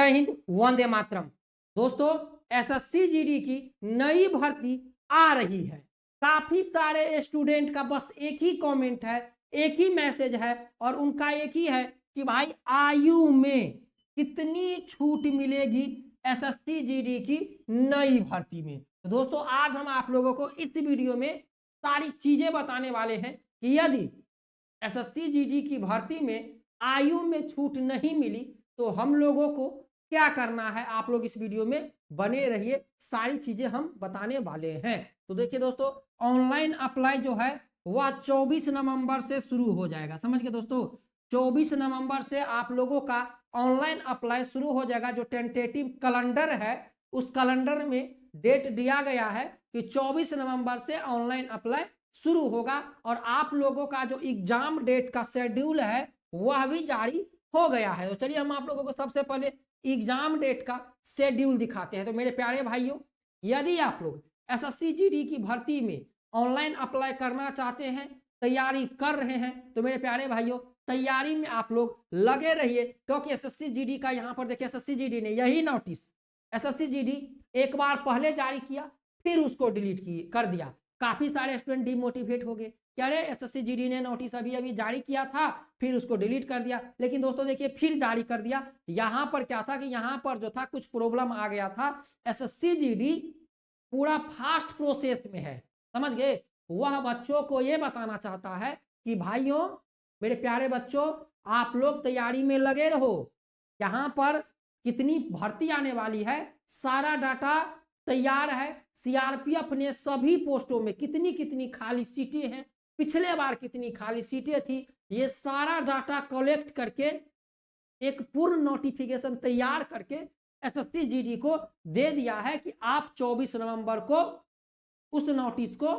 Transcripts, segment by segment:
जय हिंद, वंदे मातरम। दोस्तों, SSC GD की नई भर्ती आ रही है। काफी सारे स्टूडेंट का बस एक ही कमेंट है, एक ही मैसेज है और उनका एक ही है कि भाई आयु में कितनी छूट मिलेगी एसएससी जीडी की नई भर्ती में। तो दोस्तों, आज हम आप लोगों को इस वीडियो में सारी चीजें बताने वाले हैं कि यदि एसएससी जीडी की भर्ती में आयु में छूट नहीं मिली तो हम लोगों को क्या करना है। आप लोग इस वीडियो में बने रहिए, सारी चीजें हम बताने वाले हैं। तो देखिए दोस्तों, ऑनलाइन अप्लाई जो है वह 24 नवंबर से शुरू हो जाएगा। समझ गए दोस्तों, 24 नवंबर से आप लोगों का ऑनलाइन अप्लाई शुरू हो जाएगा। जो टेंटेटिव कैलेंडर है उस कैलेंडर में डेट दिया गया है कि 24 नवंबर से ऑनलाइन अप्लाई शुरू होगा और आप लोगों का जो एग्जाम डेट का शेड्यूल है वह भी जारी हो गया है। तो चलिए हम आप लोगों को सबसे पहले एग्जाम डेट का शेड्यूल दिखाते हैं। तो मेरे प्यारे भाइयों, यदि आप लोग एसएससी जीडी की भर्ती में ऑनलाइन अप्लाई करना चाहते हैं, तैयारी कर रहे हैं, तो मेरे प्यारे भाइयों तैयारी में आप लोग लगे रहिए, क्योंकि एसएससी जीडी का यहाँ पर देखिए, एसएससी जीडी ने यही नोटिस एसएससी जीडी एक बार पहले जारी किया, फिर उसको डिलीट कर दिया। काफी सारे स्टूडेंट डिमोटिवेट हो गए कि अरे एसएससी जीडी ने नोटिस अभी अभी जारी किया था, फिर उसको डिलीट कर दिया। लेकिन दोस्तों देखिए, फिर जारी कर दिया। यहां पर क्या था कि यहां पर जो था कुछ प्रॉब्लम आ गया था। एसएससी जीडी पूरा फास्ट प्रोसेस में है, समझ गए। वह बच्चों को यह बताना चाहता है कि भाइयों, मेरे प्यारे बच्चों, आप लोग तैयारी में लगे रहो। यहां पर कितनी भर्ती आने वाली है, सारा डाटा तैयार है। सीआरपीएफ ने सभी पोस्टों में कितनी कितनी खाली सीटें हैं, पिछले बार कितनी खाली सीटें थी, ये सारा डाटा कलेक्ट करके एक पूर्ण नोटिफिकेशन तैयार करके एसएससी जीडी को दे दिया है कि आप 24 नवंबर को उस नोटिस को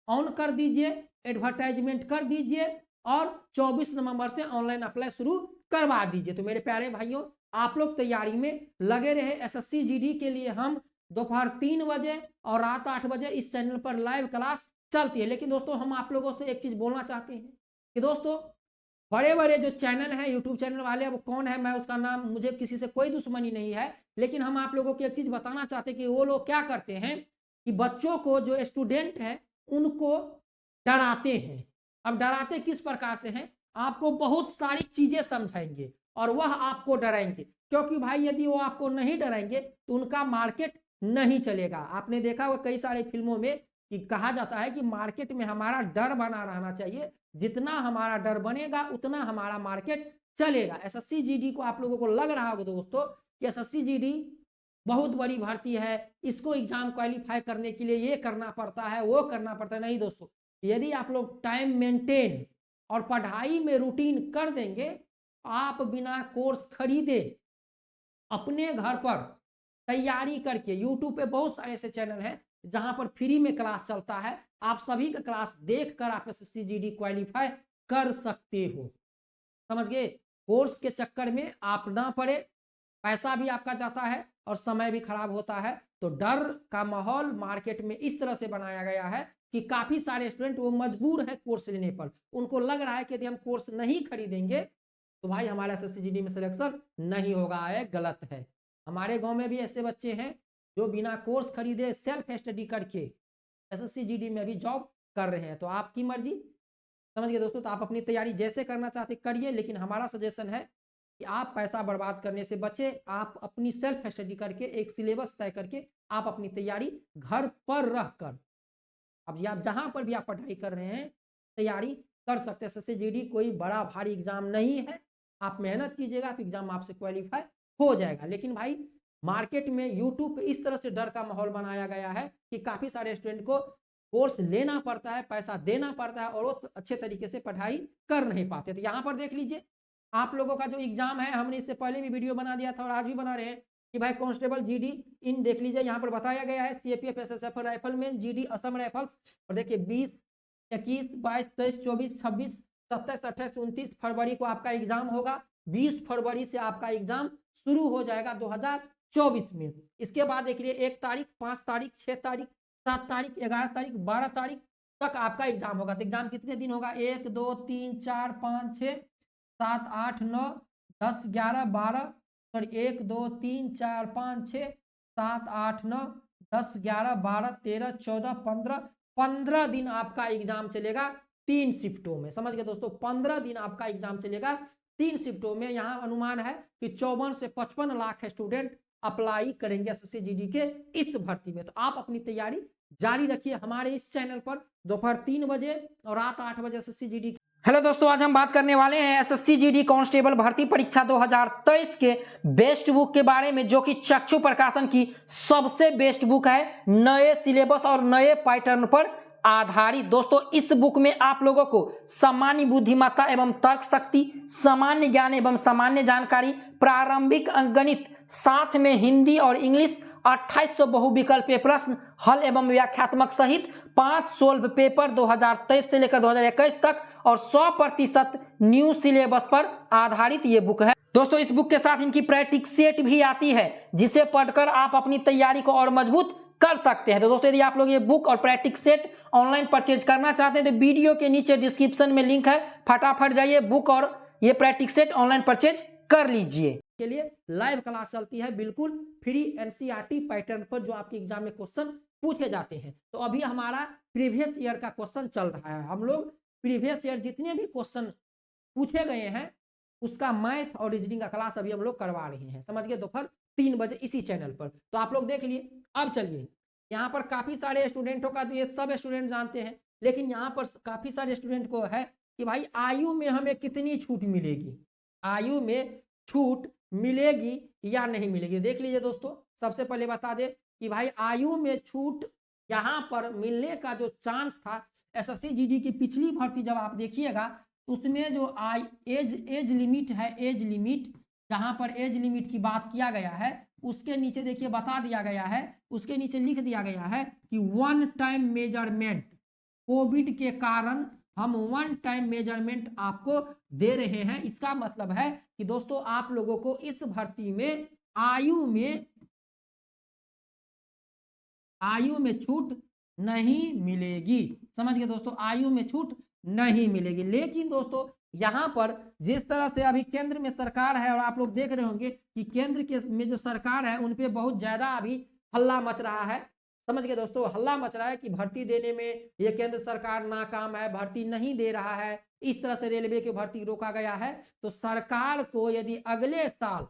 ऑन कर दीजिए, एडवर्टाइजमेंट कर दीजिए और 24 नवंबर से ऑनलाइन अप्लाई शुरू करवा दीजिए। तो मेरे प्यारे भाइयों, आप लोग तैयारी में लगे रहे। एसएससी जीडी के लिए हम दोपहर 3 बजे और रात 8 बजे इस चैनल पर लाइव क्लास चलती है। लेकिन दोस्तों, हम आप लोगों से एक चीज बोलना चाहते हैं कि दोस्तों, बड़े बड़े जो चैनल हैं, यूट्यूब चैनल वाले, वो कौन है, मैं उसका नाम, मुझे किसी से कोई दुश्मनी नहीं है, लेकिन हम आप लोगों को एक चीज बताना चाहते हैं कि वो लोग क्या करते हैं कि बच्चों को, जो स्टूडेंट है, उनको डराते हैं। अब डराते किस प्रकार से हैं, आपको बहुत सारी चीजें समझाएंगे और वह आपको डराएंगे, क्योंकि भाई यदि वो आपको नहीं डराएंगे तो उनका मार्केट नहीं चलेगा। आपने देखा हुआ कई सारे फिल्मों में कि कहा जाता है कि मार्केट में हमारा डर बना रहना चाहिए, जितना हमारा डर बनेगा उतना हमारा मार्केट चलेगा। एसएससी जीडी को आप लोगों को लग रहा होगा दोस्तों कि एसएससी जीडी बहुत बड़ी भर्ती है, इसको एग्जाम क्वालिफाई करने के लिए ये करना पड़ता है, वो करना पड़ता है। नहीं दोस्तों, यदि आप लोग टाइम मेंटेन और पढ़ाई में रूटीन कर देंगे, आप बिना कोर्स खरीदे अपने घर पर तैयारी करके, यूट्यूब पे बहुत सारे ऐसे चैनल हैं जहां पर फ्री में क्लास चलता है, आप सभी का क्लास देखकर आप एसएससी जीडी क्वालिफाई कर सकते हो। समझ गए, कोर्स के चक्कर में आप ना पड़े, पैसा भी आपका जाता है और समय भी खराब होता है। तो डर का माहौल मार्केट में इस तरह से बनाया गया है कि काफी सारे स्टूडेंट वो मजबूर है कोर्स लेने पर। उनको लग रहा है कि यदि हम कोर्स नहीं खरीदेंगे तो भाई हमारा एसएससी जीडी में सिलेक्शन नहीं होगा, है गलत है। हमारे गांव में भी ऐसे बच्चे हैं जो बिना कोर्स खरीदे सेल्फ स्टडी करके एसएससी जीडी में भी जॉब कर रहे हैं। तो आपकी मर्जी, समझ गए दोस्तों। तो आप अपनी तैयारी जैसे करना चाहते करिए, लेकिन हमारा सजेशन है कि आप पैसा बर्बाद करने से बचे। आप अपनी सेल्फ स्टडी करके एक सिलेबस तय करके आप अपनी तैयारी घर पर रहकर, अब आप जहां पर भी आप पढ़ाई कर रहे हैं तैयारी कर सकते हैं। एसएससी जीडी कोई बड़ा भारी एग्जाम नहीं है, आप मेहनत कीजिएगा, आप एग्जाम आपसे क्वालिफाई हो जाएगा। लेकिन भाई मार्केट में यूट्यूब पे इस तरह से डर का माहौल बनाया गया है कि काफी सारे स्टूडेंट को कोर्स लेना पड़ता है, पैसा देना पड़ता है और वो अच्छे तरीके से पढ़ाई कर नहीं पाते। तो यहाँ पर देख लीजिए, आप लोगों का जो एग्जाम है, हमने इससे पहले भी वीडियो बना दिया था और आज भी बना रहे हैं कि भाई कांस्टेबल जीडी इन देख लीजिए, यहाँ पर बताया गया है CAPF SSF rifleman GD Assam rifles. और देखिए 20, 21, 22, 23, 24, 26, 27, 28, 29 फरवरी को आपका एग्जाम होगा। 20 फरवरी से आपका एग्जाम शुरू हो जाएगा 2024 में। इसके बाद देखिए 1 तारीख, 5 तारीख, 6 तारीख, 7 तारीख, 11 तारीख, 12 तारीख तक आपका एग्जाम होगा। तो एग्जाम कितने दिन होगा, 1, 2, 3, 4, 5, 6, 7, 8, 9, 10, 11, 12, सॉरी 1 2 3 4 5 6 7 8 9 10 11 12 13 14 15 दिन आपका एग्जाम चलेगा 3 शिफ्टों में। समझ गए दोस्तों, 15 दिन आपका एग्जाम चलेगा 3 शिफ्टों में। यहाँ अनुमान है कि 54 से 55 लाख स्टूडेंट अप्लाई करेंगे एसएससी जीडी के इस भर्ती में। तो आप अपनी तैयारी जारी रखिए हमारे इस चैनल पर दोपहर 3 बजे और रात 8 बजे एसएससी जीडी। हेलो दोस्तों, आज हम बात करने वाले हैं एसएससी जीडी कांस्टेबल भर्ती परीक्षा 2023 के बेस्ट बुक के बारे में, जो कि चक्षु प्रकाशन की सबसे बेस्ट बुक है, नए सिलेबस और नए पैटर्न पर आधारित। दोस्तों, इस बुक में आप लोगों को सामान्य बुद्धिमत्ता एवं तर्क शक्ति, सामान्य ज्ञान एवं सामान्य जानकारी, प्रारंभिक अंकगणित, साथ में हिंदी और इंग्लिश, 2800 बहुविकल्पीय प्रश्न हल एवं व्याख्यात्मक सहित 5 सोल्व पेपर 2023 से लेकर 2021 तक और 100% न्यू सिलेबस पर आधारित ये बुक है। दोस्तों, इस बुक के साथ इनकी प्रैक्टिस सेट भी आती है, जिसे पढ़कर आप अपनी तैयारी को और मजबूत कर सकते हैं। तो दोस्तों, यदि आप लोग ये बुक और प्रैक्टिस सेट ऑनलाइन परचेज करना चाहते हैं तो वीडियो के नीचे डिस्क्रिप्शन में लिंक है, फटाफट जाइए बुक और ये प्रैक्टिस सेट ऑनलाइन परचेज कर लीजिए। के लिए लाइव क्लास चलती है बिल्कुल फ्री एनसीईआरटी पैटर्न पर, जो आपके एग्जाम में क्वेश्चन पूछे जाते हैं। तो अभी हमारा प्रीवियस ईयर का क्वेश्चन चल रहा है। हम लोग प्रीवियस ईयर जितने भी क्वेश्चन पूछे गए हैं उसका मैथ और रीजनिंग का क्लास अभी हम लोग करवा रहे हैं। समझ गए, दोपहर 3 बजे इसी चैनल पर। तो आप लोग देख लिए। अब चलिए, यहाँ पर काफी सारे स्टूडेंटों का, तो ये सब स्टूडेंट जानते हैं, लेकिन यहाँ पर काफी सारे स्टूडेंट को है कि भाई आयु में हमें कितनी छूट मिलेगी, आयु में छूट मिलेगी या नहीं मिलेगी। देख लीजिए दोस्तों, सबसे पहले बता दे कि भाई आयु में छूट यहाँ पर मिलने का जो चांस था, एसएससी जीडी की पिछली भर्ती जब आप देखिएगा उसमें जो एज लिमिट है, एज लिमिट, जहां पर एज लिमिट की बात किया गया है उसके नीचे देखिए बता दिया गया है, उसके नीचे लिख दिया गया है कि 1 टाइम मेजरमेंट, कोविड के कारण हम 1 टाइम मेजरमेंट आपको दे रहे हैं। इसका मतलब है कि दोस्तों आप लोगों को इस भर्ती में आयु में छूट नहीं मिलेगी। समझ गए दोस्तों, आयु में छूट नहीं मिलेगी। लेकिन दोस्तों यहाँ पर जिस तरह से अभी केंद्र में सरकार है और आप लोग देख रहे होंगे कि केंद्र के में जो सरकार है उन पे बहुत ज्यादा अभी हल्ला मच रहा है। समझ गए दोस्तों, हल्ला मच रहा है कि भर्ती देने में ये केंद्र सरकार नाकाम है, भर्ती नहीं दे रहा है, इस तरह से रेलवे की भर्ती रोका गया है। तो सरकार को यदि अगले साल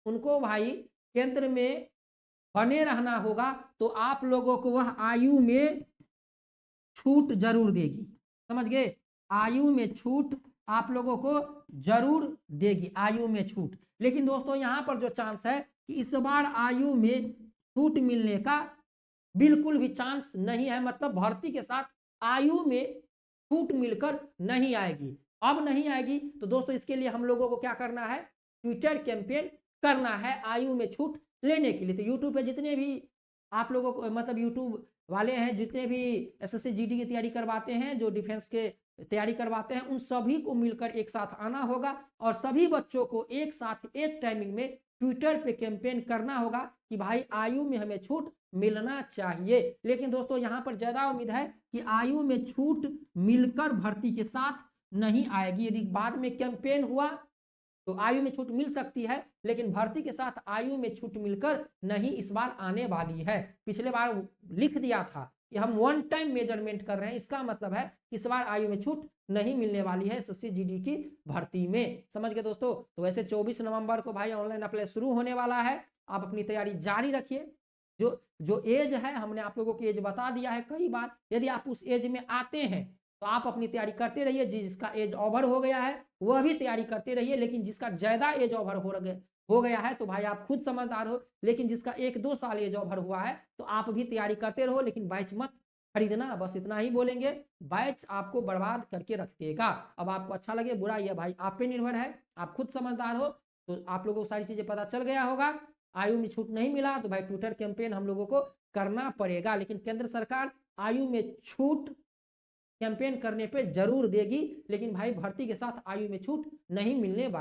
उनको भाई केंद्र में बने रहना होगा तो आप लोगों को वह आयु में छूट जरूर देगी। समझ गए, आयु में छूट आप लोगों को जरूर देगी, आयु में छूट। लेकिन दोस्तों यहाँ पर जो चांस है कि इस बार आयु में छूट मिलने का बिल्कुल भी चांस नहीं है, मतलब भर्ती के साथ आयु में छूट मिलकर नहीं आएगी। अब नहीं आएगी तो दोस्तों इसके लिए हम लोगों को क्या करना है, ट्विटर कैंपेन करना है आयु में छूट लेने के लिए। तो यूट्यूब पे जितने भी आप लोगों को, मतलब यूट्यूब वाले हैं, जितने भी एसएससी जीडी की तैयारी करवाते हैं, जो डिफेंस के तैयारी करवाते हैं, उन सभी को मिलकर एक साथ आना होगा और सभी बच्चों को एक साथ एक टाइमिंग में ट्विटर पे कैंपेन करना होगा कि भाई आयु में हमें छूट मिलना चाहिए। लेकिन दोस्तों यहाँ पर ज्यादा उम्मीद है कि आयु में छूट मिलकर भर्ती के साथ नहीं आएगी। यदि बाद में कैंपेन हुआ तो आयु में छूट मिल सकती है, लेकिन भर्ती के साथ आयु में छूट मिलकर नहीं इस बार आने वाली है। पिछले बार लिख दिया था कि हम 1 टाइम मेजरमेंट कर रहे हैं, इसका मतलब है इस बार आयु में छूट नहीं मिलने वाली है एसएससी जीडी की भर्ती में। समझ गए दोस्तों। तो वैसे 24 नवंबर को भाई ऑनलाइन अप्लाई शुरू होने वाला है, आप अपनी तैयारी जारी रखिए। जो एज है हमने आप लोगों की एज बता दिया है कई बार, यदि आप उस एज में आते हैं तो आप अपनी तैयारी करते रहिए। जिसका एज ओवर हो गया है वह भी तैयारी करते रहिए, लेकिन जिसका ज्यादा एज ओवर हो गया है तो भाई आप खुद समझदार हो, लेकिन जिसका 1-2 साल एज ओवर हुआ है तो आप भी तैयारी करते रहो, लेकिन बैच मत खरीदना। बस इतना ही बोलेंगे, बैच आपको बर्बाद करके रख देगा। अब आपको अच्छा लगे बुरा, यह भाई आप पे निर्भर है, आप खुद समझदार हो। तो आप लोगों को सारी चीजें पता चल गया होगा। आयु में छूट नहीं मिला तो भाई ट्विटर कैंपेन हम लोगों को करना पड़ेगा, लेकिन केंद्र सरकार आयु में छूट कैंपेन करने पे जरूर देगी, लेकिन भाई भर्ती के साथ आयु में छूट नहीं मिलने वाली।